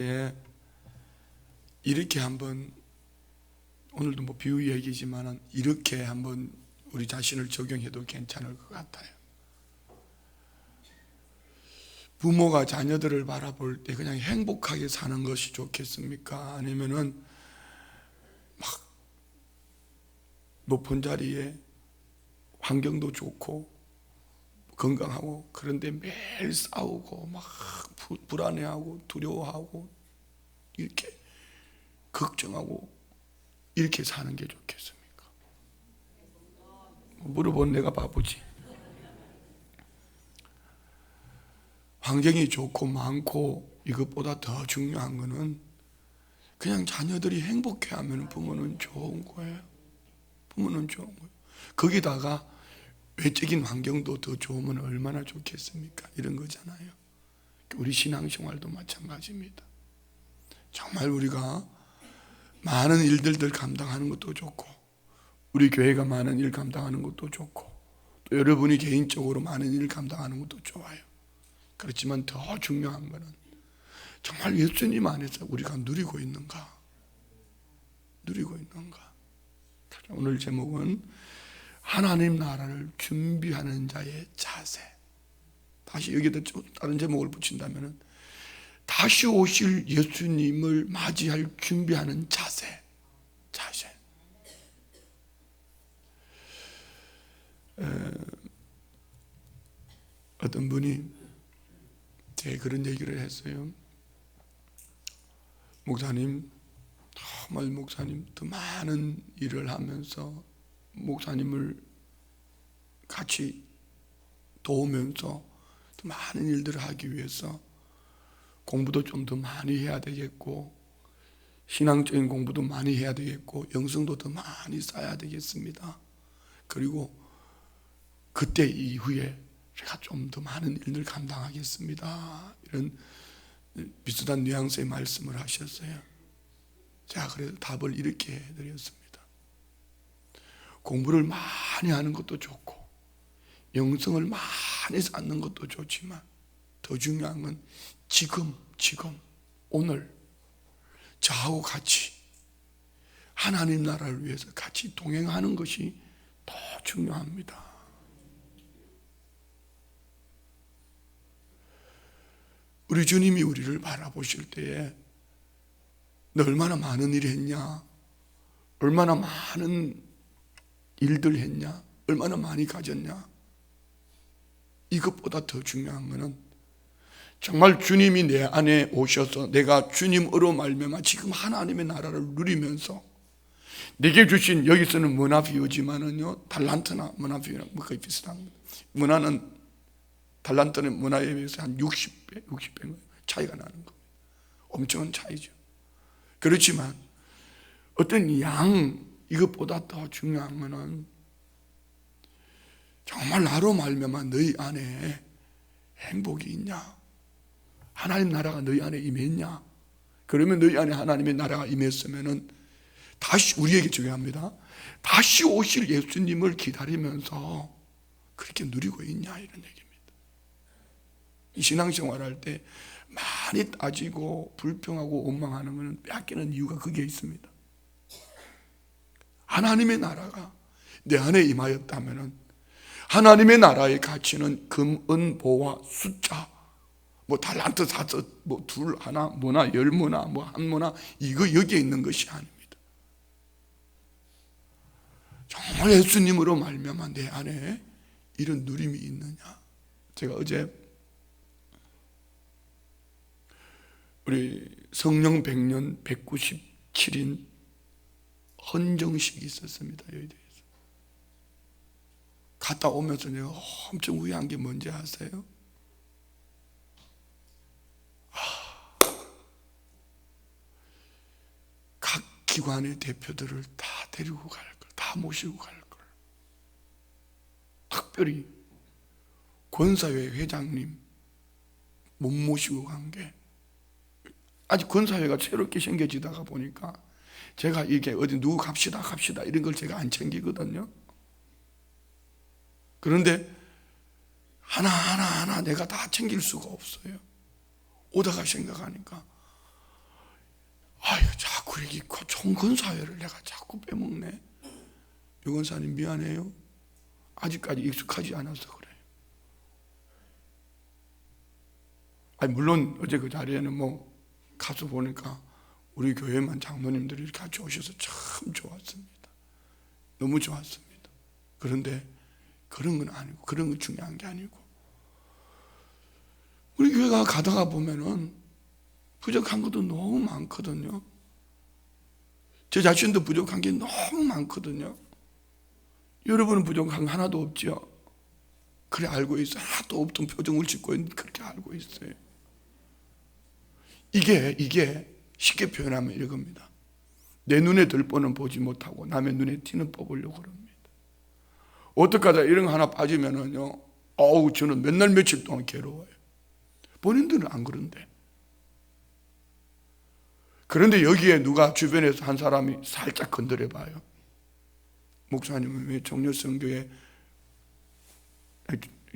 예, 이렇게 한번 오늘도 뭐 비유 얘기지만 이렇게 한번 우리 자신을 적용해도 괜찮을 것 같아요. 부모가 자녀들을 바라볼 때 그냥 행복하게 사는 것이 좋겠습니까? 아니면은 막 높은 자리에 환경도 좋고 건강하고 그런데 매일 싸우고 막 불안해하고 두려워하고 이렇게 걱정하고 이렇게 사는 게 좋겠습니까? 물어본 내가 바보지. 환경이 좋고 많고 이것보다 더 중요한 거는 그냥 자녀들이 행복해하면 부모는 좋은 거예요. 부모는 좋은 거예요. 거기다가 외적인 환경도 더 좋으면 얼마나 좋겠습니까? 이런 거잖아요. 우리 신앙생활도 마찬가지입니다. 정말 우리가 많은 일들을 감당하는 것도 좋고 우리 교회가 많은 일 감당하는 것도 좋고 또 여러분이 개인적으로 많은 일 감당하는 것도 좋아요. 그렇지만 더 중요한 것은 정말 예수님 안에서 우리가 누리고 있는가? 누리고 있는가? 오늘 제목은 하나님 나라를 준비하는 자의 자세. 다시 여기다 다른 제목을 붙인다면 다시 오실 예수님을 맞이할 준비하는 자세. 자세. 어떤 분이 제게 그런 얘기를 했어요. 목사님, 정말 목사님 더 많은 일을 하면서 목사님을 같이 도우면서 더 많은 일들을 하기 위해서 공부도 좀 더 많이 해야 되겠고 신앙적인 공부도 많이 해야 되겠고 영성도 더 많이 쌓아야 되겠습니다. 그리고 그때 이후에 제가 좀 더 많은 일을 감당하겠습니다. 이런 비슷한 뉘앙스의 말씀을 하셨어요. 제가 그래서 답을 이렇게 해드렸습니다. 공부를 많이 하는 것도 좋고 영성을 많이 쌓는 것도 좋지만 더 중요한 건 지금 오늘 저하고 같이 하나님 나라를 위해서 같이 동행하는 것이 더 중요합니다. 우리 주님이 우리를 바라보실 때에 너 얼마나 많은 일 했냐? 얼마나 많은 일들 했냐? 얼마나 많이 가졌냐? 이것보다 더 중요한 것은 정말 주님이 내 안에 오셔서 내가 주님으로 말미암아 지금 하나님의 나라를 누리면서 내게 주신 여기서는 문화 비유지만은요 달란트나 문화 비유랑 뭐 거의 비슷합니다. 문화는 달란트는 문화에 비해서 한 60배 차이가 나는 겁니다. 엄청난 차이죠. 그렇지만 어떤 양 이것보다 더 중요한 것은 정말 나로 말미암아 너희 안에 행복이 있냐? 하나님 나라가 너희 안에 임했냐? 그러면 너희 안에 하나님의 나라가 임했으면은 다시 우리에게 중요합니다. 다시 오실 예수님을 기다리면서 그렇게 누리고 있냐 이런 얘기입니다. 이 신앙생활 할 때 많이 따지고 불평하고 원망하는 것은 빼앗기는 이유가 거기에 있습니다. 하나님의 나라가 내 안에 임하였다면은 하나님의 나라의 가치는 금, 은, 보와 숫자, 뭐 달란트 사서 뭐 둘 하나, 뭐나 열 뭐나 뭐 한 뭐나 이거 여기에 있는 것이 아닙니다. 정말 예수님으로 말미암아 내 안에 이런 누림이 있느냐? 제가 어제 우리 성령 100년 197인 헌정식이 있었습니다. 여의도에서. 갔다 오면서 내가 엄청 후회한 게 뭔지 아세요? 각 기관의 대표들을 다 데리고 갈 걸, 다 모시고 갈 걸. 특별히 권사회 회장님 못 모시고 간 게 아직 권사회가 새롭게 생겨지다가 보니까 제가 이게 어디 누구 갑시다 이런 걸 제가 안 챙기거든요. 그런데 하나 내가 다 챙길 수가 없어요. 오다가 생각하니까 그러기 좋은 근사회를 내가 자꾸 빼먹네. 유 권사님 미안해요. 아직까지 익숙하지 않아서 그래요. 아니 물론 어제 그 자리에는 뭐 가서 보니까 우리 교회만 장로님들이 같이 오셔서 참 좋았습니다. 너무 좋았습니다. 그런데 그런 건 아니고, 그런 건 중요한 게 아니고, 우리 교회가 가다가 보면은 부족한 것도 너무 많거든요. 제 자신도 부족한 게 너무 많거든요. 여러분은 부족한 거 하나도 없죠? 그래 알고 있어요. 하나도 없던 표정을 짓고 있는데 그렇게 알고 있어요. 이게 쉽게 표현하면 이겁니다. 내 눈에 들 뻔은 보지 못하고 남의 눈에 띄는 뽑으려고 그럽니다. 어떡하다 이런 거 하나 빠지면은요, 저는 맨날 며칠 동안 괴로워요. 본인들은 안 그런데. 그런데 여기에 누가 주변에서 한 사람이 살짝 건드려 봐요. 목사님은 왜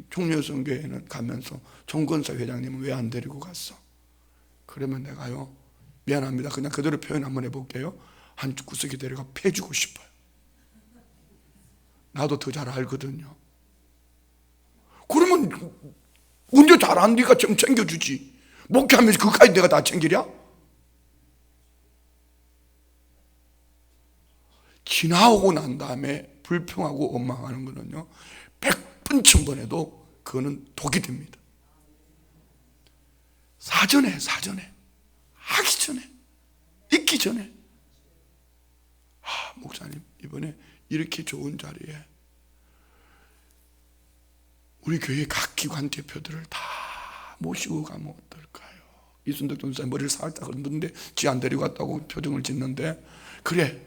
총려성교회는 가면서 총건사 회장님은 왜 안 데리고 갔어? 그러면 내가요, 미안합니다. 그냥 그대로 표현 한번 해볼게요. 한 구석에 데려가 패주고 싶어요. 나도 더 잘 알거든요. 그러면 언제 잘안 네가 좀 챙겨주지. 목회하면서 그까지 내가 다 챙기랴? 지나오고 난 다음에 불평하고 원망하는 거는요, 100번 1000번 해도 그거는 독이 됩니다. 사전에 하기 전에, 있기 전에. 목사님 이번에 이렇게 좋은 자리에 우리 교회 각 기관 대표들을 다 모시고 가면 어떨까요? 이순덕 전도사 머리를 살짝 흔드는데 지 안 데리고 갔다고 표정을 짓는데, 그래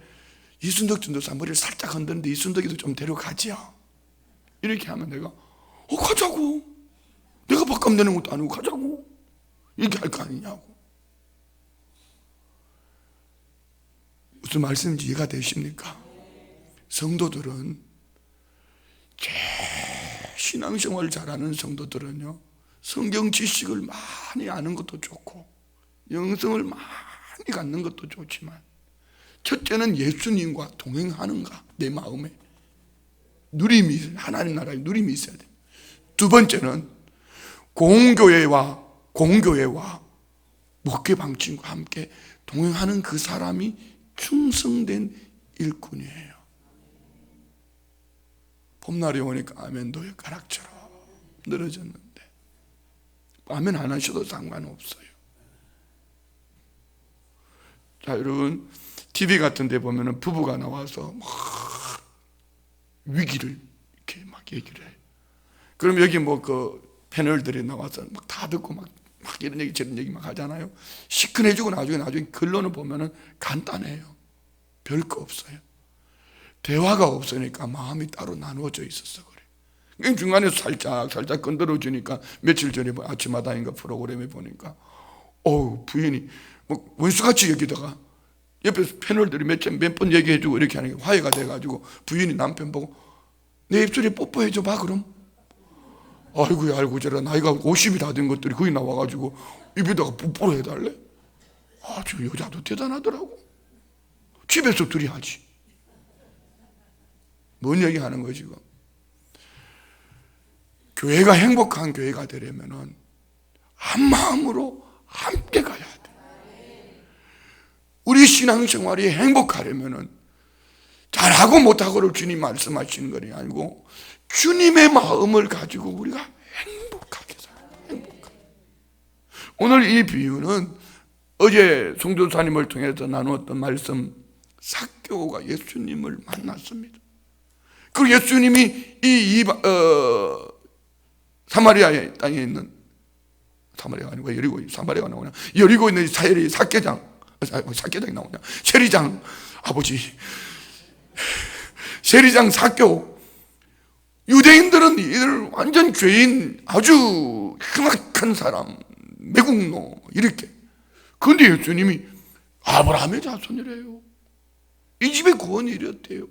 이순덕 전도사 머리를 살짝 흔드는데 이순덕이도 좀 데려가지요. 이렇게 하면 내가 가자고, 내가 밥값 내는 것도 아니고 가자고, 이렇게 할 거 아니냐고. 무슨 말씀인지 이해가 되십니까? 성도들은, 신앙생활을 잘하는 성도들은요, 성경 지식을 많이 아는 것도 좋고 영성을 많이 갖는 것도 좋지만, 첫째는 예수님과 동행하는가, 내 마음에 누림이, 하나님 나라의 누림이 있어야 돼. 두 번째는 공교회와 목회 방침과 함께 동행하는 그 사람이 충성된 일꾼이에요. 봄날이 오니까 아멘도의 가락처럼 늘어졌는데 아멘 안 하셔도 상관없어요. 자, 여러분, TV 같은 데 보면은 부부가 나와서 막 위기를 이렇게 막 얘기를 해요. 그럼 여기 뭐 그 패널들이 나와서 막 다 듣고 막 이런 얘기 저런 얘기 막 하잖아요. 시큰해지고 나중에 결론을 보면은 간단해요. 별거 없어요. 대화가 없으니까 마음이 따로 나누어져 있었어 그래. 중간에 살짝 건드려 주니까 며칠 전에 아침마당인가 프로그램에 보니까 부인이 뭐 원수같이 여기다가 옆에서 패널들이 몇 번 얘기해주고 이렇게 하는 게 화해가 돼가지고 부인이 남편 보고 내 입술에 뽀뽀해줘 봐 그럼. 아이고야 알고 저라 나이가 50이 다 된 것들이 거기 나와가지고 입에다가 뽀뽀를 해달래? 저 여자도 대단하더라고. 집에서 둘이 하지. 뭔 얘기 하는 거지 지금? 교회가 행복한 교회가 되려면은 한 마음으로 함께 가야 돼. 우리 신앙생활이 행복하려면은 잘하고 못하고를 주님 말씀하시는 것이 아니고 주님의 마음을 가지고 우리가 행복하게 살아요. 행복하게. 오늘 이 비유는 어제 송도사님을 통해서 나누었던 말씀, 삭개오가 예수님을 만났습니다. 그리고 예수님이 사마리아 땅에 있는, 사마리아가 아니고 사마리아가 나오냐, 여리고 있는 삭개장이 나오냐, 세리장 아버지, 세리장 삭개오. 유대인들은 이들 완전 죄인, 아주 흉악한 사람, 매국노 이렇게. 그런데 예수님이 아브라함의 자손이래요. 이 집의 구원이 이랬대요.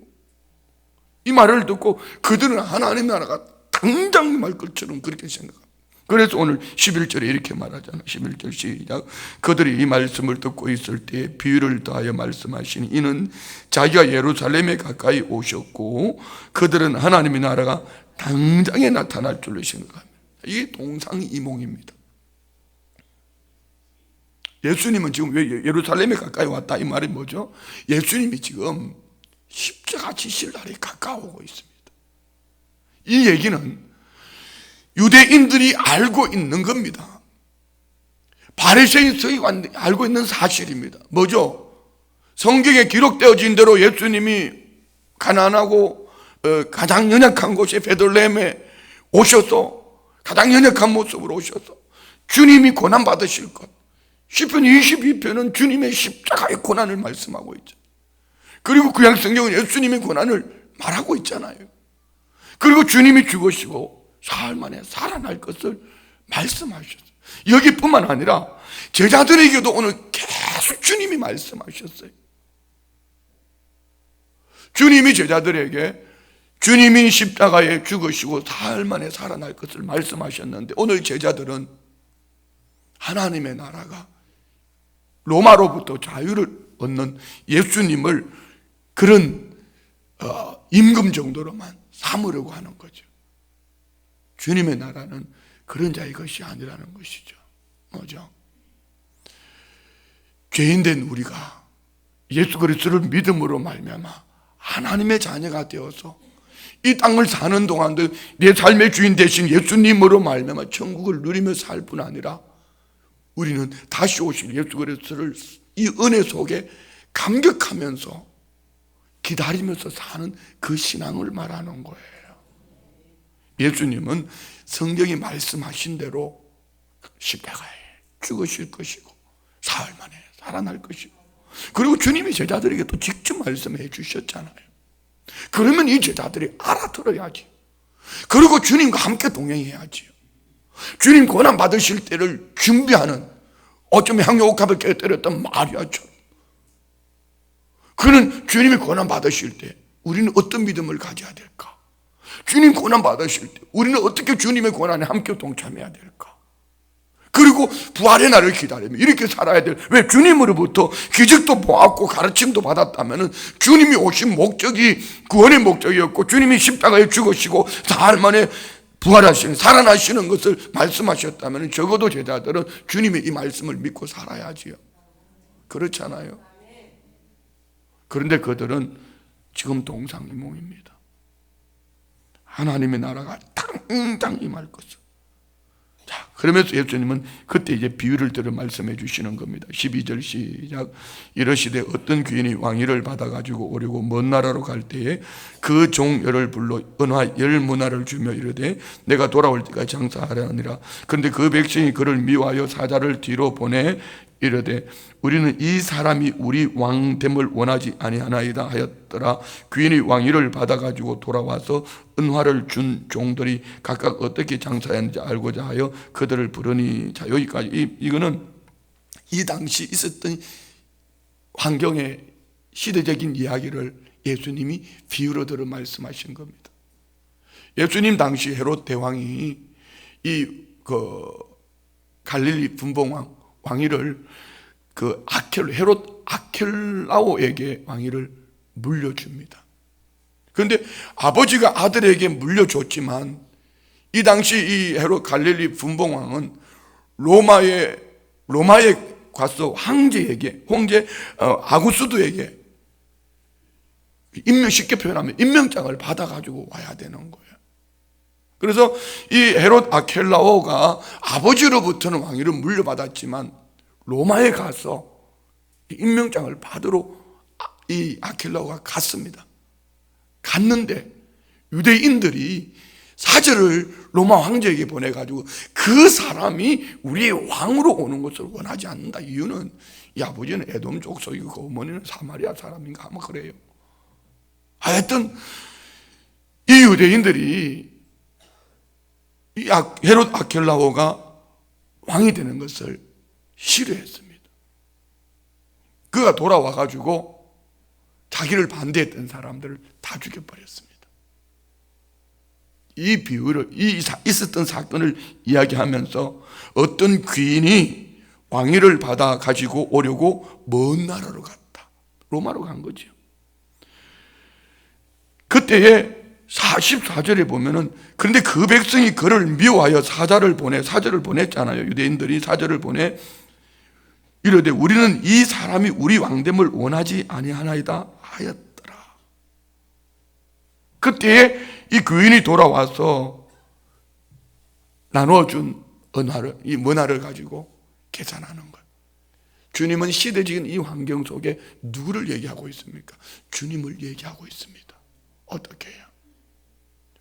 이 말을 듣고 그들은 하나님 나라가 당장 말 것처럼 그렇게 생각합니다. 그래서 오늘 11절에 이렇게 말하잖아. 11절 시작. 그들이 이 말씀을 듣고 있을 때 비유를 더하여 말씀하시니 이는 자기가 예루살렘에 가까이 오셨고 그들은 하나님의 나라가 당장에 나타날 줄로 생각합니다. 이게 동상이몽입니다. 예수님은 지금 왜 예루살렘에 가까이 왔다 이 말이 뭐죠? 예수님이 지금 십자가 지실 날이 가까워오고 있습니다. 이 얘기는 유대인들이 알고 있는 겁니다. 바리새인 서기관들이 알고 있는 사실입니다. 뭐죠? 성경에 기록되어진 대로 예수님이 가난하고 가장 연약한 곳에 베들레헴에 오셔서 가장 연약한 모습으로 오셔서 주님이 고난받으실 것. 시편 22편은 주님의 십자가의 고난을 말씀하고 있죠. 그리고 구약 성경은 예수님의 고난을 말하고 있잖아요. 그리고 주님이 죽으시고 사흘 만에 살아날 것을 말씀하셨어요. 여기뿐만 아니라 제자들에게도 오늘 계속 주님이 말씀하셨어요. 주님이 제자들에게 주님이 십자가에 죽으시고 사흘 만에 살아날 것을 말씀하셨는데 오늘 제자들은 하나님의 나라가 로마로부터 자유를 얻는 예수님을 그런 임금 정도로만 삼으려고 하는 거죠. 주님의 나라는 그런 자의 것이 아니라는 것이죠. 뭐죠? 죄인된 우리가 예수 그리스도를 믿음으로 말미암아 하나님의 자녀가 되어서 이 땅을 사는 동안도 내 삶의 주인 되신 예수님으로 말미암아 천국을 누리며 살 뿐 아니라 우리는 다시 오실 예수 그리스도를 이 은혜 속에 감격하면서 기다리면서 사는 그 신앙을 말하는 거예요. 예수님은 성경이 말씀하신 대로 십자가에 죽으실 것이고 사흘 만에 살아날 것이고 그리고 주님이 제자들에게 또 직접 말씀해 주셨잖아요. 그러면 이 제자들이 알아들어야지. 그리고 주님과 함께 동행해야지요. 주님 고난 받으실 때를 준비하는 어쩌면 향유옥합을 깨뜨렸던 마리아처럼 그는 주님이 고난 받으실 때 우리는 어떤 믿음을 가져야 될까? 주님 고난 받으실 때 우리는 어떻게 주님의 고난에 함께 동참해야 될까? 그리고 부활의 날을 기다리며 이렇게 살아야 될, 왜 주님으로부터 기적도 보았고 가르침도 받았다면 주님이 오신 목적이 구원의 목적이었고 주님이 십자가에 죽으시고 사흘 만에 부활하시는 살아나시는 것을 말씀하셨다면 적어도 제자들은 주님의 이 말씀을 믿고 살아야지요. 그렇잖아요. 그런데 그들은 지금 동상이몽입니다. 하나님의 나라가 당장 임할 것을. 자, 그러면서 예수님은 그때 이제 비유를 들어 말씀해 주시는 겁니다. 12절 시작. 이러시되 어떤 귀인이 왕위를 받아가지고 오려고 먼 나라로 갈 때에 그 종 열을 불러 은화 10문화를 주며 이르되 내가 돌아올 때까지 장사하려니라. 그런데 그 백성이 그를 미워하여 사자를 뒤로 보내 이르되 우리는 이 사람이 우리 왕됨을 원하지 아니하나이다 하였더라. 귀인이 왕위를 받아가지고 돌아와서 은화를 준 종들이 각각 어떻게 장사했는지 알고자 하여 그들을 부르니. 자, 여기까지 이거는 이 당시 있었던 환경의 시대적인 이야기를 예수님이 비유로 들어 말씀하신 겁니다. 예수님 당시 헤롯 대왕이 갈릴리 분봉왕 왕위를 헤롯 아켈라오에게 왕위를 물려줍니다. 그런데 아버지가 아들에게 물려줬지만 이 당시 이 헤롯 갈릴리 분봉왕은 로마에 가서 황제 아구스도에게 쉽게 표현하면 임명장을 받아가지고 와야 되는 거예요. 그래서 이 헤롯 아켈라오가 아버지로부터는 왕위를 물려받았지만 로마에 가서 임명장을 받으러 이 아켈라오가 갔습니다. 갔는데 유대인들이 사절을 로마 황제에게 보내가지고 그 사람이 우리의 왕으로 오는 것을 원하지 않는다. 이유는 이 아버지는 에돔 족속이고 그 어머니는 사마리아 사람인가 아마 그래요. 하여튼 이 유대인들이 이 헤롯 아켈라오가 왕이 되는 것을 싫어했습니다. 그가 돌아와가지고 자기를 반대했던 사람들을 다 죽여버렸습니다. 이 비유를, 있었던 사건을 이야기하면서 어떤 귀인이 왕위를 받아 가지고 오려고 먼 나라로 갔다. 로마로 간 거죠. 그때에 44절에 보면은, 그런데 그 백성이 그를 미워하여 사자를 보냈잖아요. 유대인들이 사자를 보내 이르되 우리는 이 사람이 우리 왕됨을 원하지 아니하나이다 하였더라. 그때에 이 귀인이 돌아와서 나누어준 은화를, 이 문화를 가지고 계산하는 거예요. 주님은 시대적인 이 환경 속에 누구를 얘기하고 있습니까? 주님을 얘기하고 있습니다. 어떻게 해요?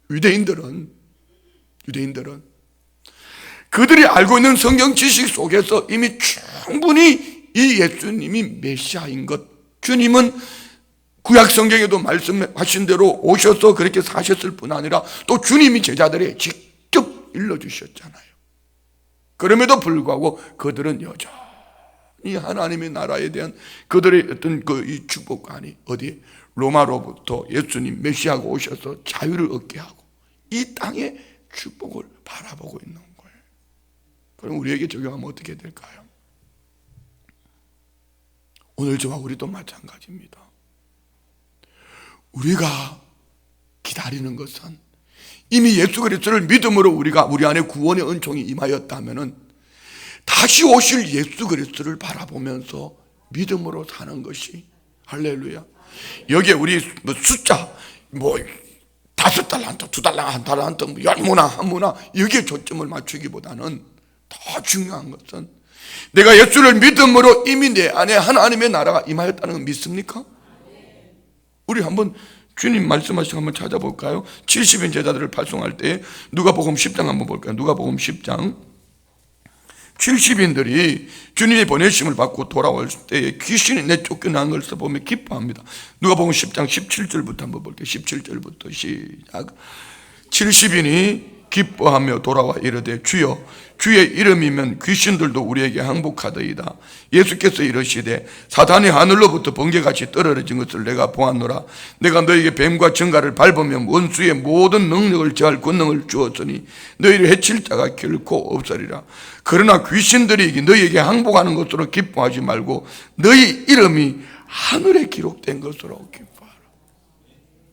유대인들은 그들이 알고 있는 성경 지식 속에서 이미 충분히 이 예수님이 메시아인 것, 주님은 구약 성경에도 말씀하신 대로 오셔서 그렇게 사셨을 뿐 아니라 또 주님이 제자들에게 직접 일러주셨잖아요. 그럼에도 불구하고 그들은 여전히 하나님의 나라에 대한 그들의 어떤 이 축복관이 어디에? 로마로부터 예수님 메시아가 오셔서 자유를 얻게 하고 이 땅의 축복을 바라보고 있는 거예요. 그럼 우리에게 적용하면 어떻게 될까요? 오늘 저와 우리도 마찬가지입니다. 우리가 기다리는 것은 이미 예수 그리스도를 믿음으로 우리 안에 구원의 은총이 임하였다면은 다시 오실 예수 그리스도를 바라보면서 믿음으로 사는 것이, 할렐루야. 여기에 우리 숫자 5달란트, 2달란트, 1달란트, 10문화, 1문화 여기에 초점을 맞추기보다는 더 중요한 것은 내가 예수를 믿음으로 이미 내 안에 하나님의 나라가 임하였다는 걸 믿습니까? 우리 한번 주님 말씀하신 거 한번 찾아볼까요? 70인 제자들을 발송할 때 누가복음 10장 한번 볼까요? 누가복음 10장 70인들이 주님의 보내심을 받고 돌아올 때에 귀신이 내쫓겨난 것을 보면 기뻐합니다. 누가복음 10장 17절부터 한번 볼게요. 17절부터 시작. 70인이 기뻐하며 돌아와 이르되 주여 주의 이름이면 귀신들도 우리에게 항복하더이다. 예수께서 이르시되 사단이 하늘로부터 번개같이 떨어진 것을 내가 보았노라. 내가 너에게 뱀과 정갈을 밟으면 원수의 모든 능력을 저할 권능을 주었으니 너희를 해칠 자가 결코 없으리라. 그러나 귀신들이 너희에게 항복하는 것으로 기뻐하지 말고 너희 이름이 하늘에 기록된 것으로 기뻐하라.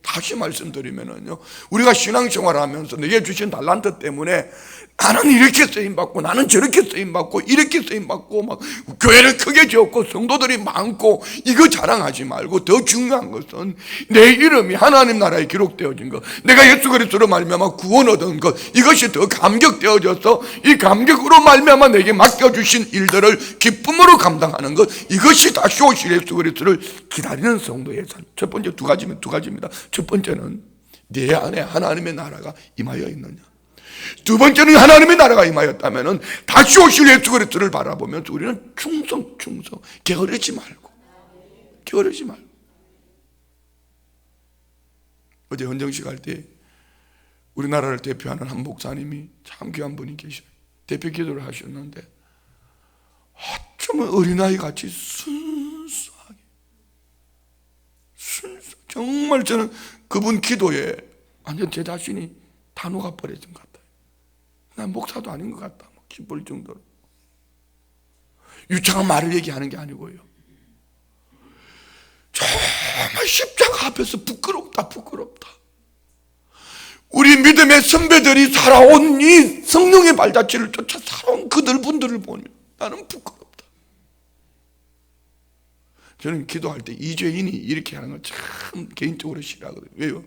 다시 말씀드리면은요, 우리가 신앙생활을 하면서 내게 주신 달란트 때문에 나는 이렇게 쓰임받고 나는 저렇게 쓰임받고 이렇게 쓰임받고 막 교회를 크게 지었고 성도들이 많고 이거 자랑하지 말고 더 중요한 것은 내 이름이 하나님 나라에 기록되어진 것, 내가 예수 그리스도로 말미암아 구원 얻은 것, 이것이 더 감격되어져서 이 감격으로 말미암아 내게 맡겨주신 일들을 기쁨으로 감당하는 것, 이것이 다시 오실 예수 그리스도를 기다리는 성도의 삶. 첫 번째 두 가지입니다. 첫 번째는 내 안에 하나님의 나라가 임하여 있느냐, 두 번째는 하나님의 나라가 임하였다면 다시 오실 예수 그리스도를 바라보면서 우리는 충성 게으르지 말고 어제 헌정식 할 때 우리나라를 대표하는 한 목사님이 참 귀한 분이 계셔요. 대표 기도를 하셨는데 어쩌면 어린아이 같이 순수하게 정말 저는 그분 기도에 완전 제 자신이 다 녹아버려진 것 같아요. 난 목사도 아닌 것 같다 기쁠 정도로. 유창한 말을 얘기하는 게 아니고요, 정말 십자가 앞에서 부끄럽다. 우리 믿음의 선배들이 살아온 이 성령의 발자취를 쫓아 살아온 분들을 보면 나는 부끄럽다. 저는 기도할 때 이죄인이 이렇게 하는 걸 참 개인적으로 싫어하거든요. 왜요?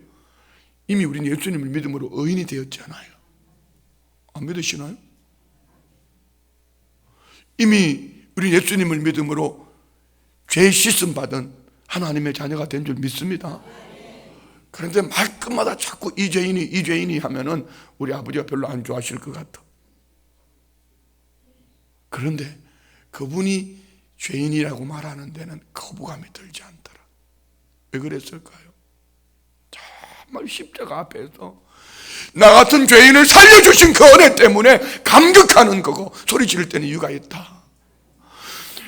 이미 우리는 예수님을 믿음으로 의인이 되었잖아요. 안 믿으시나요? 이미 우리 예수님을 믿음으로 죄 씻음 받은 하나님의 자녀가 된 줄 믿습니다. 그런데 말끝마다 자꾸 이죄인이 하면은 우리 아버지가 별로 안 좋아하실 것 같아. 그런데 그분이 죄인이라고 말하는 데는 거부감이 들지 않더라. 왜 그랬을까요? 정말 십자가 앞에서 나 같은 죄인을 살려주신 그 은혜 때문에 감격하는 거고, 소리 지를 때는 이유가 있다.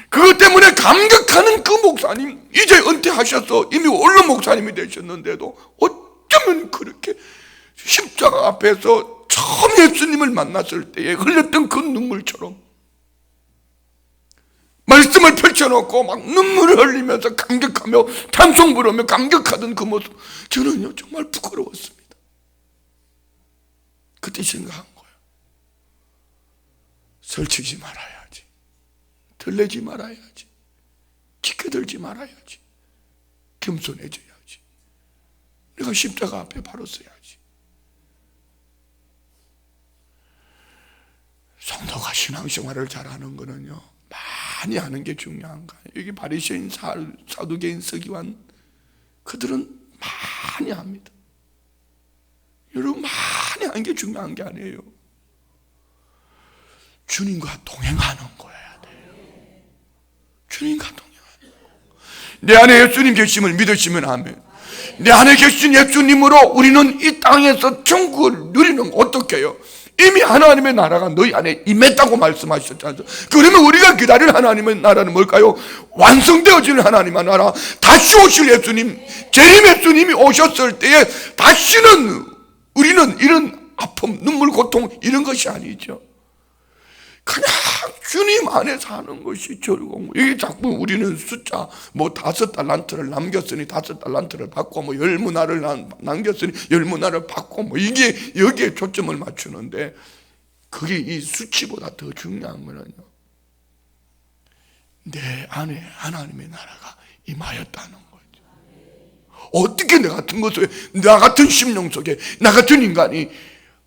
그것 때문에 감격하는 그 목사님, 이제 은퇴하셔서 이미 원로 목사님이 되셨는데도 어쩌면 그렇게 십자가 앞에서 처음 예수님을 만났을 때에 흘렸던 그 눈물처럼 말씀을 펼쳐놓고 막 눈물을 흘리면서 감격하며 찬송 부르며 감격하던 그 모습, 저는요 정말 부끄러웠습니다. 그때 생각한 거예요. 설치지 말아야지, 들레지 말아야지, 지켜들지 말아야지, 겸손해져야지, 내가 십자가 앞에 바로 서야지. 성도가 신앙생활을 잘하는 거는요 많이 하는 게 중요한 거예요. 여기 바리새인, 사두개인, 서기관, 그들은 많이 합니다. 여러분, 많이 하는 게 중요한 게 아니에요. 주님과 동행하는 거여야 돼요. 주님과 동행하는 거. 내 안에 예수님 계심을 믿으시면 아멘. 내 안에 계신 예수님으로 우리는 이 땅에서 천국을 누리는 거 어떻게 해요? 이미 하나님의 나라가 너희 안에 임했다고 말씀하셨잖아요. 그러면 우리가 기다릴 하나님의 나라는 뭘까요? 완성되어질 하나님의 나라, 다시 오실 예수님, 재림 예수님이 오셨을 때에 다시는 우리는 이런 아픔, 눈물, 고통 이런 것이 아니죠. 그냥 주님 안에 사는 것이 즐거운 거예요. 이게 자꾸 우리는 숫자 5달란트를 남겼으니 5달란트를 받고 10문화를 남겼으니 10문화를 받고 이게 여기에 초점을 맞추는데, 그게 이 수치보다 더 중요한 거는요, 내 안에 하나님의 나라가 임하였다는 거죠. 어떻게 나 같은 심령 속에 나 같은 인간이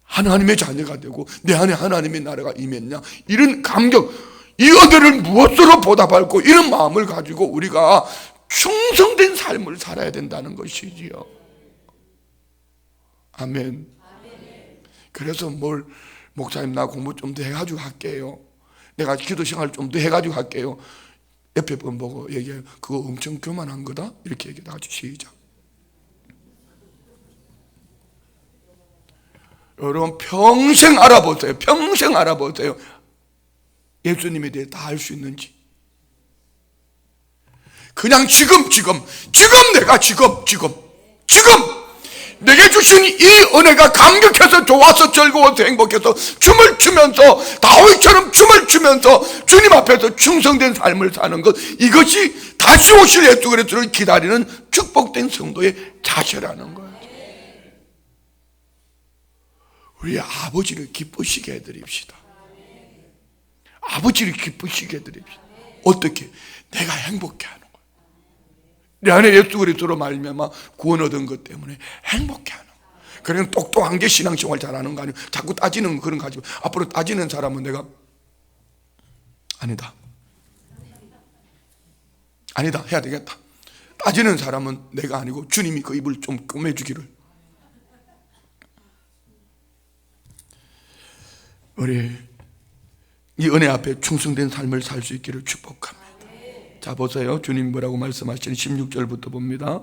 하나님의 자녀가 되고 내 안에 하나님의 나라가 임했냐, 이런 감격, 이 은혜를 무엇으로 보답할고, 이런 마음을 가지고 우리가 충성된 삶을 살아야 된다는 것이지요. 아멘. 그래서 목사님 나 공부 좀 더 해가지고 할게요, 내가 기도 생활 좀 더 해가지고 할게요, 옆에 분 보고 얘기해요. 그거 엄청 교만한 거다, 이렇게 얘기해. 다 같이 시작. 여러분, 평생 알아보세요. 평생 알아보세요. 예수님에 대해 다 알 수 있는지. 그냥 지금 내가 내게 주신 이 은혜가 감격해서 좋아서 즐거워서 행복해서 춤을 추면서, 다윗처럼 춤을 추면서 주님 앞에서 충성된 삶을 사는 것, 이것이 다시 오실 예수 그리스도를 기다리는 축복된 성도의 자세라는 거예요. 우리 아버지를 기쁘시게 해드립시다. 아버지를 기쁘시게 해드립시다. 어떻게? 내가 행복해 하는 거예요. 내 안에 예수 그리스도로 말미암아 구원 얻은 것 때문에 행복해 하는 거예요. 그냥 똑똑한 게 신앙생활 잘하는 거 아니에요. 자꾸 따지는 그런 거 가지고. 앞으로 따지는 사람은 내가 아니다 해야 되겠다. 따지는 사람은 내가 아니고 주님이 그 입을 좀 꿰매주기를. 우리 이 은혜 앞에 충성된 삶을 살 수 있기를 축복합니다. 자, 보세요. 주님 뭐라고 말씀하시는 16절부터 봅니다.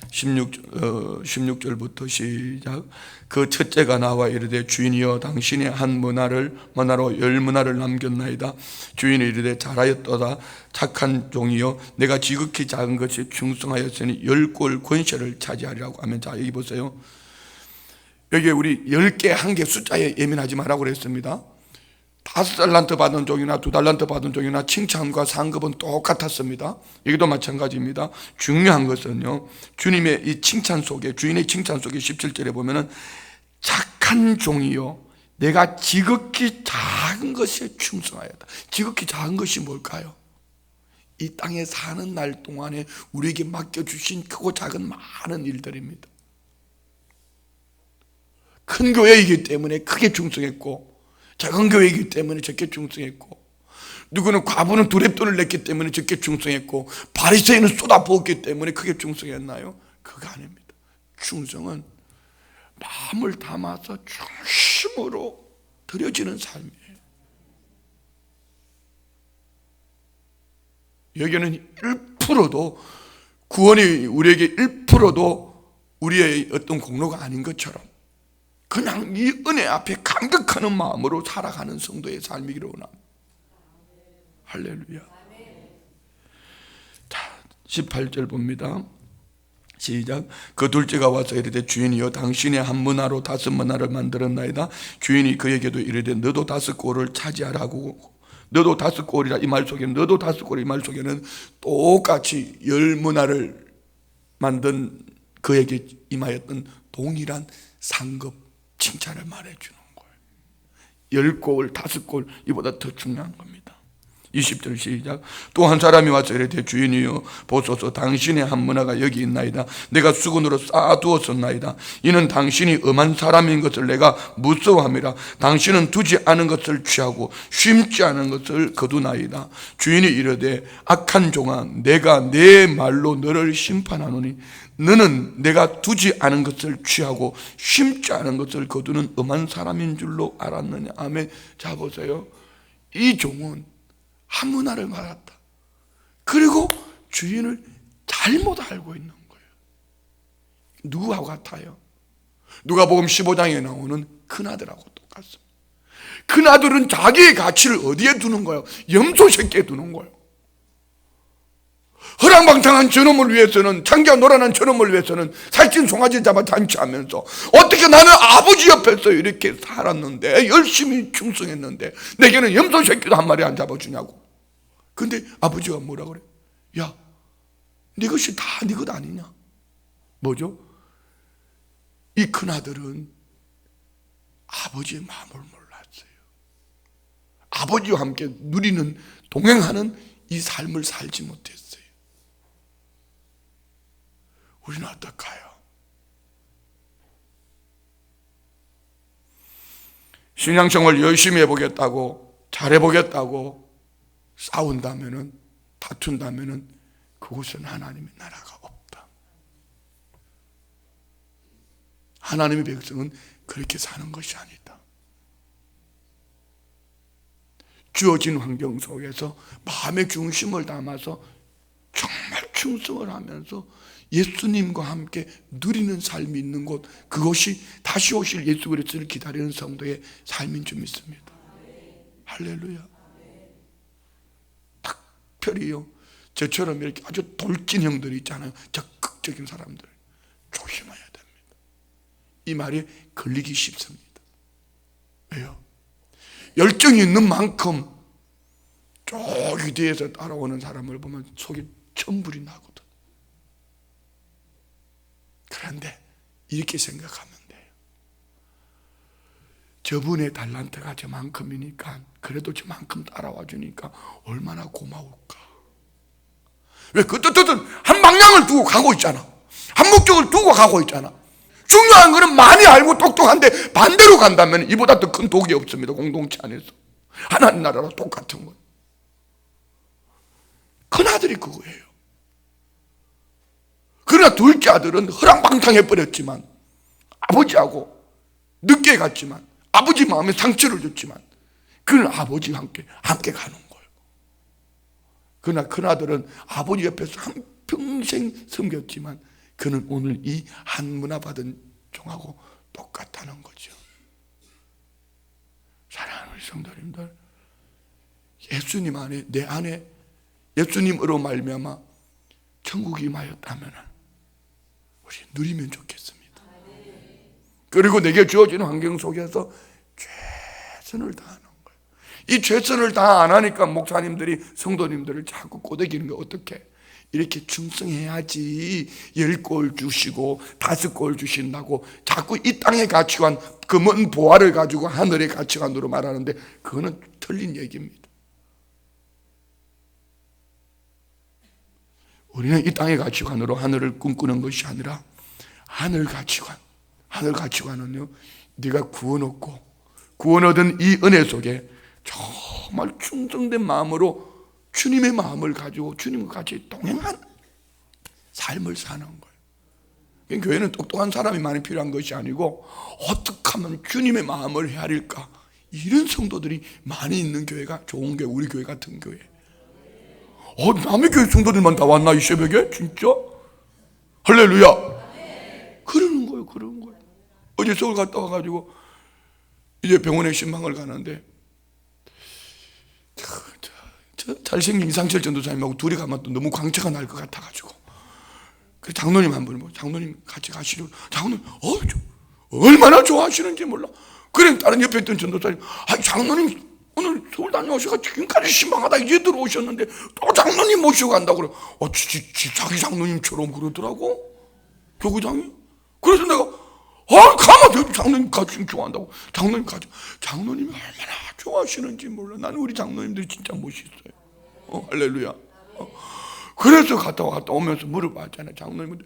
16절부터 시작. 그 첫째가 나와 이르되, 주인이여 당신의 한 문화로 10문화를 남겼나이다. 주인이 이르되, 잘하였도다. 착한 종이여, 내가 지극히 작은 것에 충성하였으니 10골 권세를 차지하리라고 하면, 자 여기 보세요. 여기 우리 10개, 1개 숫자에 예민하지 말라고 그랬습니다. 5달란트 받은 종이나 2달란트 받은 종이나 칭찬과 상급은 똑같았습니다. 여기도 마찬가지입니다. 중요한 것은요, 주님의 이 칭찬 속에, 주인의 칭찬 속에 17절에 보면은, 착한 종이요, 내가 지극히 작은 것에 충성하였다. 지극히 작은 것이 뭘까요? 이 땅에 사는 날 동안에 우리에게 맡겨주신 크고 작은 많은 일들입니다. 큰 교회이기 때문에 크게 충성했고, 작은 교회이기 때문에 적게 충성했고, 누구는 과부는 두렙돈을 냈기 때문에 적게 충성했고, 바리새인은 쏟아부었기 때문에 크게 충성했나요? 그거 아닙니다. 충성은 마음을 담아서 중심으로 드려지는 삶이에요. 여기는 1%도, 구원이 우리에게 1%도 우리의 어떤 공로가 아닌 것처럼 그냥 이 은혜 앞에 감격하는 마음으로 살아가는 성도의 삶이기를 원합니다. 할렐루야. 자, 18절 봅니다. 시작. 그 둘째가 와서 이르되 주인이여 당신의 한 문화로 5문화를 만들었나이다. 주인이 그에게도 이르되 너도 5꼴을 차지하라고. 너도 5꼴이라 이 말 속에는 너도 5꼴 이 말 속에는 똑같이 10문화를 만든 그에게 임하였던 동일한 상급 칭찬을 말해주는 거예요. 10꼴 5꼴 이보다 더 중요한 겁니다. 20절 시작. 또 한 사람이 와서 이르되 주인이여 보소서 당신의 한 문화가 여기 있나이다. 내가 수건으로 쌓아두었었나이다. 이는 당신이 엄한 사람인 것을 내가 무서워함이라. 당신은 두지 않은 것을 취하고 쉼지 않은 것을 거두나이다. 주인이 이르되 악한 종아 내가 내 말로 너를 심판하노니 너는 내가 두지 않은 것을 취하고 쉼지 않은 것을 거두는 엄한 사람인 줄로 알았느냐. 아멘. 자 보세요. 이 종은 한 문화를 받았다. 그리고 주인을 잘못 알고 있는 거예요. 누구하고 같아요? 누가복음 15장에 나오는 큰아들하고 똑같습니다. 큰아들은 자기의 가치를 어디에 두는 거예요? 염소 새끼에 두는 거예요. 허랑방탕한 저놈을 위해서는, 창기가 노란한 저놈을 위해서는 살찐 송아지 잡아 잔치하면서 어떻게 나는 아버지 옆에서 이렇게 살았는데, 열심히 충성했는데 내게는 염소 새끼도 한 마리 안 잡아주냐고. 근데 아버지가 뭐라 그래? 야, 네 것이 다 네 것 아니냐? 뭐죠? 이 큰아들은 아버지의 마음을 몰랐어요. 아버지와 함께 누리는, 동행하는 이 삶을 살지 못했어요. 우리는 어떨까요? 신앙생활 열심히 해보겠다고, 잘해보겠다고 싸운다면은, 다툰다면은 그곳은 하나님의 나라가 없다. 하나님의 백성은 그렇게 사는 것이 아니다. 주어진 환경 속에서 마음의 중심을 담아서 정말 충성을 하면서 예수님과 함께 누리는 삶이 있는 곳, 그것이 다시 오실 예수 그리스도를 기다리는 성도의 삶인 줄 믿습니다. 할렐루야. 특별히요, 저처럼 이렇게 아주 돌진 형들이 있잖아요. 적극적인 사람들 조심해야 됩니다. 이 말이 걸리기 쉽습니다. 왜요? 열정이 있는 만큼 저기 뒤에서 따라오는 사람을 보면 속이 천불이 나거든. 그런데 이렇게 생각하면 돼요. 저분의 달란트가 저만큼이니까, 그래도 저만큼 따라와 주니까 얼마나 고마울까. 왜? 그것들은 한 방향을 두고 가고 있잖아. 한 목적을 두고 가고 있잖아. 중요한 거는 많이 알고 똑똑한데 반대로 간다면 이보다 더 큰 독이 없습니다. 공동체 안에서 하나님 나라로 똑같은 거예요. 큰아들이 그거예요. 그러나 둘째 아들은 허랑방탕해버렸지만, 아버지하고 늦게 갔지만, 아버지 마음에 상처를 줬지만, 그는 아버지와 함께 가는 거예요. 그러나 큰아들은 아버지 옆에서 한평생 섬겼지만, 그는 오늘 이 한 문화 받은 종하고 똑같다는 거죠. 사랑하는 우리 성도님들, 예수님 안에, 내 안에 예수님으로 말미암아 천국이 임하였다면 우리 누리면 좋겠습니다. 그리고 내게 주어진 환경 속에서 최선을 다하는 거예요. 이 최선을 다 안 하니까 목사님들이 성도님들을 자꾸 꼬드기는 거. 어떻게? 이렇게 충성해야지 10골 주시고 5골 주신다고 자꾸 이 땅의 가치관, 그 먼 보화를 가지고 하늘의 가치관으로 말하는데 그거는 틀린 얘기입니다. 우리는 이 땅의 가치관으로 하늘을 꿈꾸는 것이 아니라 하늘 가치관은요, 네가 구원 얻고 구원 얻은 이 은혜 속에 정말 충성된 마음으로 주님의 마음을 가지고 주님과 같이 동행하는 삶을 사는 거예요. 교회는 똑똑한 사람이 많이 필요한 것이 아니고 어떻게 하면 주님의 마음을 헤아릴까, 이런 성도들이 많이 있는 교회가 좋은 교회, 우리 교회 같은 교회. 남의 교회 성도들만 다 왔나 이 새벽에? 진짜? 할렐루야. 그러는 거예요. 어제 서울 갔다 와가지고 이제 병원에 신방을 가는데 잘생긴 이상철 전도사님하고 둘이 가면 또 너무 광채가 날 것 같아가지고 그 장로님 한 분이 뭐 장로님 같이 가시려고. 장로님 얼마나 좋아하시는지 몰라. 그래 다른 옆에 있던 전도사님, 장로님 오늘 서울 다녀오셔가 지금까지 신방하다 이제 들어오셨는데 또 장로님 모시고 간다고 그래. 자기 장로님처럼 그러더라고 교구장이. 그래서 내가 가만 장로님 같이 좋아한다고. 장로님이 얼마나 좋아하시는지 몰라. 나는 우리 장로님들이 진짜 멋있어요. 할렐루야. 그래서 갔다 오면서 물어봤잖아요. 장로님들,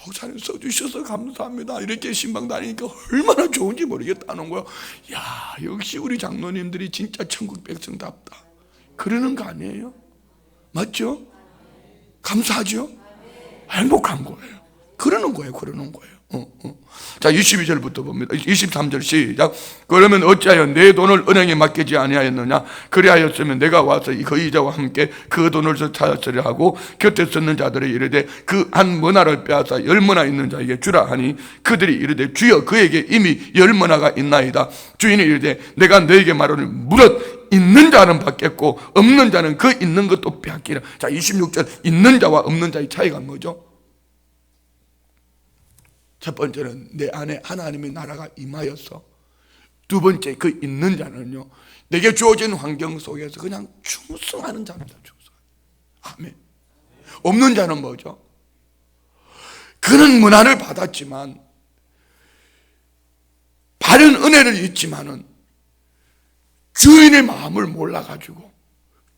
목사님 써주셔서 감사합니다. 이렇게 신방 다니니까 얼마나 좋은지 모르겠다는 거야. 야, 역시 우리 장로님들이 진짜 천국 백성답다. 그러는 거 아니에요? 맞죠? 감사하죠? 행복한 거예요. 그러는 거예요. 자, 22절부터 봅니다. 23절 시작. 그러면 어찌하여 내 돈을 은행에 맡기지 아니하였느냐? 그리하였으면 내가 와서 그 이자와 함께 그 돈을 찾았으려 하고 곁에 섰는 자들이 이르되 그 한 머나를 빼앗아 10머나 있는 자에게 주라 하니 그들이 이르되 주여 그에게 이미 10머나가 있나이다. 주인이 이르되 내가 너에게 말하노니 무릇 있는 자는 받겠고 없는 자는 그 있는 것도 빼앗기라. 자, 26절 있는 자와 없는 자의 차이가 뭐죠? 첫 번째는 내 안에 하나님의 나라가 임하여서, 두 번째 그 있는 자는요, 내게 주어진 환경 속에서 그냥 충성하는 자입니다. 아멘. 없는 자는 뭐죠? 그는 문안을 받았지만 바른 은혜를 잊지만은 주인의 마음을 몰라가지고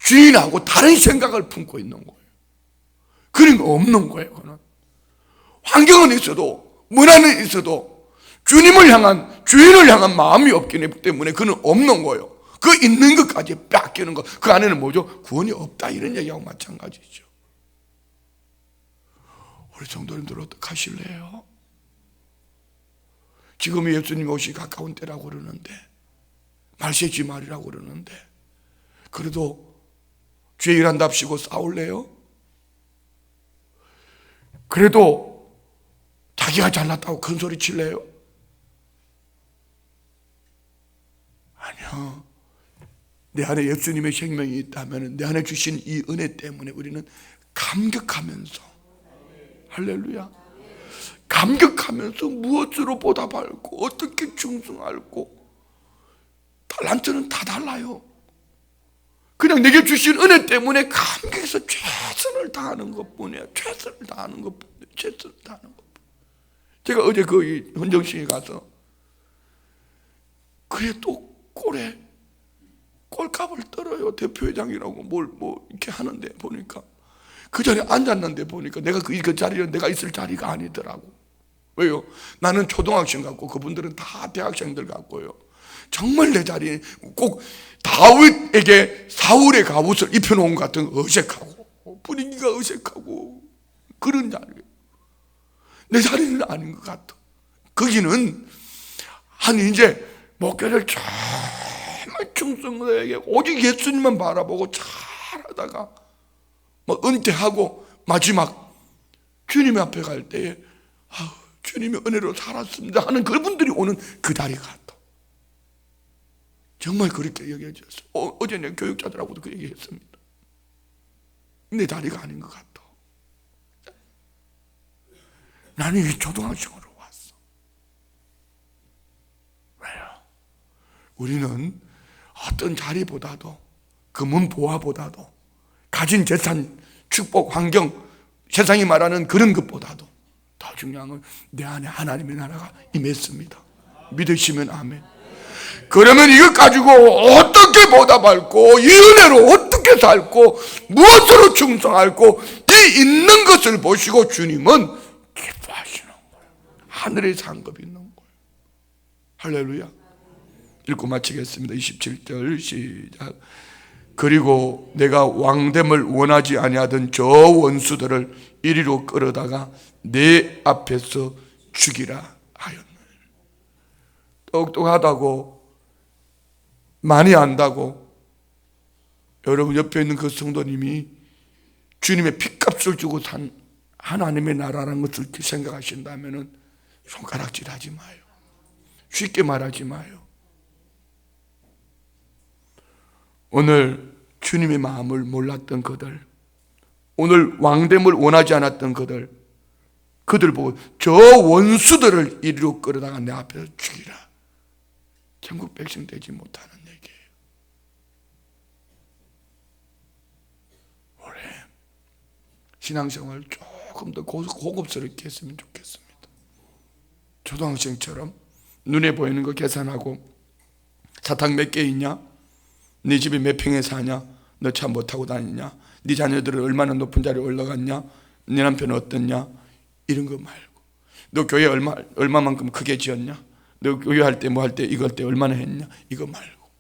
주인하고 다른 생각을 품고 있는 거예요. 그런 거 없는 거예요. 그는 환경은 있어도 문화는 있어도 주님을 향한, 주인을 향한 마음이 없기 때문에 그는 없는 거예요. 그 있는 것까지 뺏기는 것, 그 안에는 뭐죠? 구원이 없다, 이런 얘기하고 마찬가지죠. 우리 성도님들 어떡하실래요? 지금 예수님 오시 가까운 때라고 그러는데, 말세지 말이라고 그러는데, 그래도 죄 일한답시고 싸울래요? 그래도 자기가 잘났다고 큰 소리 칠래요? 아니요. 내 안에 예수님의 생명이 있다면 내 안에 주신 이 은혜 때문에 우리는 감격하면서, 할렐루야, 감격하면서 무엇으로 보답하고 어떻게 충성하고, 달란트는 다 달라요. 그냥 내게 주신 은혜 때문에 감격해서 최선을 다하는 것뿐이에요. 최선을 다하는 것뿐이에요. 제가 어제 그 헌정식에 가서 그래 또 꼴값을 떨어요. 대표회장이라고 뭐 이렇게 하는데 보니까 그 자리에 앉았는데 보니까 내가 그 자리는 내가 있을 자리가 아니더라고. 왜요? 나는 초등학생 같고 그분들은 다 대학생들 같고요. 정말 내 자리에 꼭 다윗에게 사울의 갑옷을 입혀놓은 것 같은 어색하고 분위기가 어색하고 그런 자리예요. 내 자리는 아닌 것 같아. 거기는 이제 목회를 정말 충성되게 오직 예수님만 바라보고 잘하다가 은퇴하고 마지막 주님 앞에 갈 때에 주님의 은혜로 살았습니다 하는 그분들이 오는 그 자리 같아. 정말 그렇게 여겨졌어요. 어제 내가 교육자들하고도 그 얘기했습니다. 내 자리가 아닌 것 같아. 나는 이 초등학생으로 왔어. 왜요? 우리는 어떤 자리보다도, 금은 보화보다도, 가진 재산, 축복, 환경, 세상이 말하는 그런 것보다도 더 중요한 건 내 안에 하나님의 나라가 임했습니다. 믿으시면 아멘. 그러면 이것 가지고 어떻게 보답할고, 이 은혜로 어떻게 살고, 무엇으로 충성할고, 이 있는 것을 보시고 주님은 기뻐하시는 거예요. 하늘의 상급이 있는 거예요. 할렐루야. 읽고 마치겠습니다. 27절 시작. 그리고 내가 왕됨을 원하지 아니하던 저 원수들을 이리로 끌어다가 내 앞에서 죽이라 하였노니. 똑똑하다고, 많이 안다고 여러분 옆에 있는 그 성도님이 주님의 핏값을 주고 산 하나님의 나라라는 것을 생각하신다면 손가락질 하지 마요. 쉽게 말하지 마요. 오늘 주님의 마음을 몰랐던 그들, 오늘 왕됨을 원하지 않았던 그들, 그들 보고 저 원수들을 이리로 끌어다가 내 앞에서 죽이라. 천국 백성 되지 못하는 얘기예요. 올해 신앙생활 조금 더 고급스럽게 했으면 좋겠습니다. 초등학생처럼 눈에 보이는 거 계산하고 사탕 몇 개 있냐? 네 집에 몇 평에 사냐? 너 차 못 타고 다니냐? 네 자녀들은 얼마나 높은 자리에 올라갔냐? 네 남편은 어떻냐? 이런 거 말고 너 교회 얼마만큼 크게 지었냐? 너 교회 할 때 뭐 할 때 이거 할 때 얼마나 했냐? 이거 말고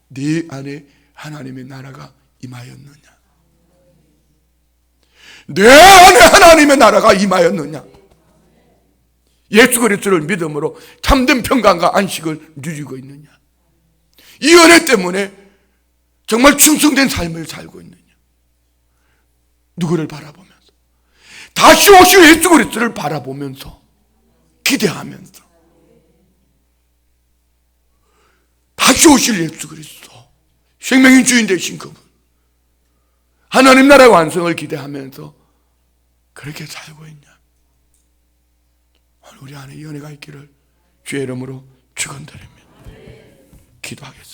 네 안에 하나님의 나라가 임하였느냐? 내 안에 하나님의 나라가 임하였느냐? 예수 그리스도를 믿음으로 참된 평강과 안식을 누리고 있느냐? 이 은혜 때문에 정말 충성된 삶을 살고 있느냐? 누구를 바라보면서? 다시 오실 예수 그리스도를 바라보면서 기대하면서 다시 오실 예수 그리스도 생명의 주인 되신 그분 하나님 나라의 완성을 기대하면서 그렇게 살고 있냐? 오늘 우리 안에 이 은혜가 있기를 주의 이름으로 축원드립니다. 기도하겠습니다.